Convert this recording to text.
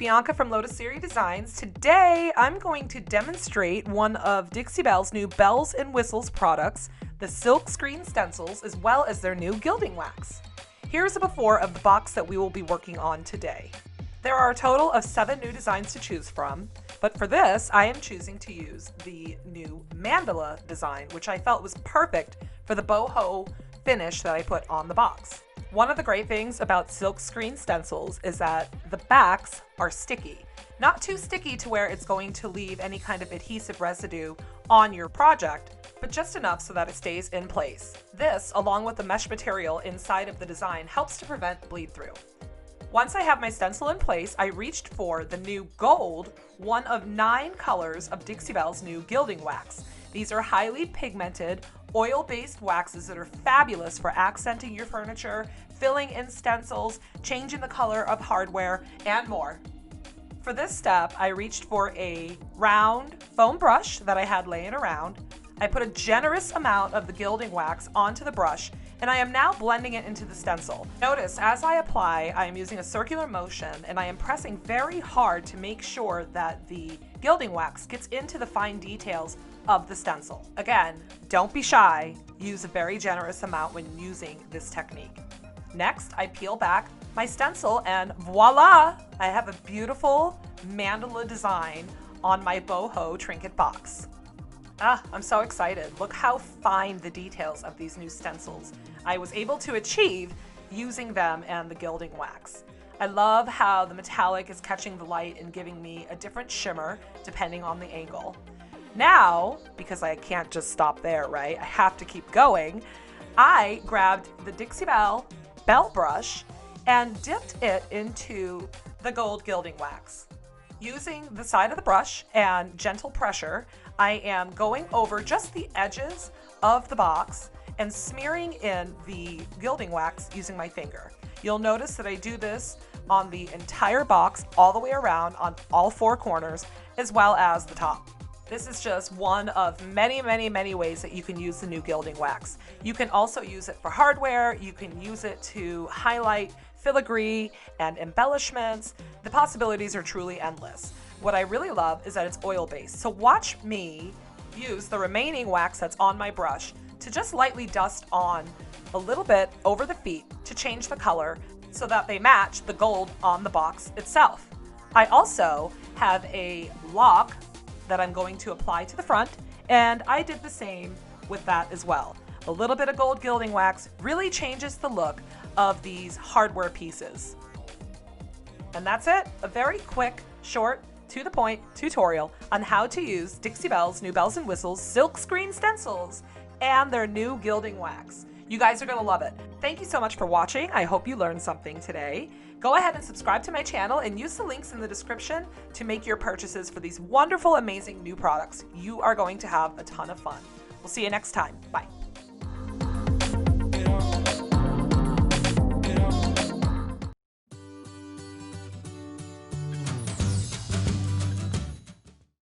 Bianca from Lotus Series Designs. Today I'm going to demonstrate one of Dixie Belle's new bells and whistles products, the Silkscreen stencils, as well as their new gilding wax. Here's a before of the box that we will be working on today. There are a total of 7 new designs to choose from, but for this I am choosing to use the new mandala design, which I felt was perfect for the boho finish that I put on the box. One of the great things about Silkscreen stencils is that the backs are sticky. Not too sticky to where it's going to leave any kind of adhesive residue on your project, but just enough so that it stays in place. This, along with the mesh material inside of the design, helps to prevent bleed through. Once I have my stencil in place, I reached for the new gold, one of 9 colors of Dixie Belle's new gilding wax. These are highly pigmented, oil-based waxes that are fabulous for accenting your furniture, filling in stencils, changing the color of hardware, and more. For this step, I reached for a round foam brush that I had laying around. I put a generous amount of the gilding wax onto the brush, and I am now blending it into the stencil. Notice as I apply, I am using a circular motion and I am pressing very hard to make sure that the gilding wax gets into the fine details of the stencil. Again, don't be shy. Use a very generous amount when using this technique. Next, I peel back my stencil and voila! I have a beautiful mandala design on my boho trinket box. I'm so excited. Look how fine the details of these new stencils I was able to achieve using them and the gilding wax. I love how the metallic is catching the light and giving me a different shimmer depending on the angle. Now, because I can't just stop there, right? I have to keep going. I grabbed the Dixie Belle brush and dipped it into the gold gilding wax. Using the side of the brush and gentle pressure, I am going over just the edges of the box and smearing in the gilding wax using my finger. You'll notice that I do this on the entire box, all the way around on all 4 corners, as well as the top. This is just one of many, many, many ways that you can use the new gilding wax. You can also use it for hardware. You can use it to highlight filigree and embellishments. The possibilities are truly endless. What I really love is that it's oil-based. So watch me use the remaining wax that's on my brush to just lightly dust on a little bit over the feet to change the color so that they match the gold on the box itself. I also have a lock that I'm going to apply to the front, and I did the same with that as well. A little bit of gold gilding wax really changes the look of these hardware pieces. And that's it, a very quick, short, to the point tutorial on how to use Dixie Belle's new bells and whistles Silkscreen stencils and their new gilding wax. You guys are gonna love it. Thank you so much for watching. I hope you learned something today. Go ahead and subscribe to my channel and use the links in the description to make your purchases for these wonderful, amazing new products. You are going to have a ton of fun. We'll see you next time. Bye.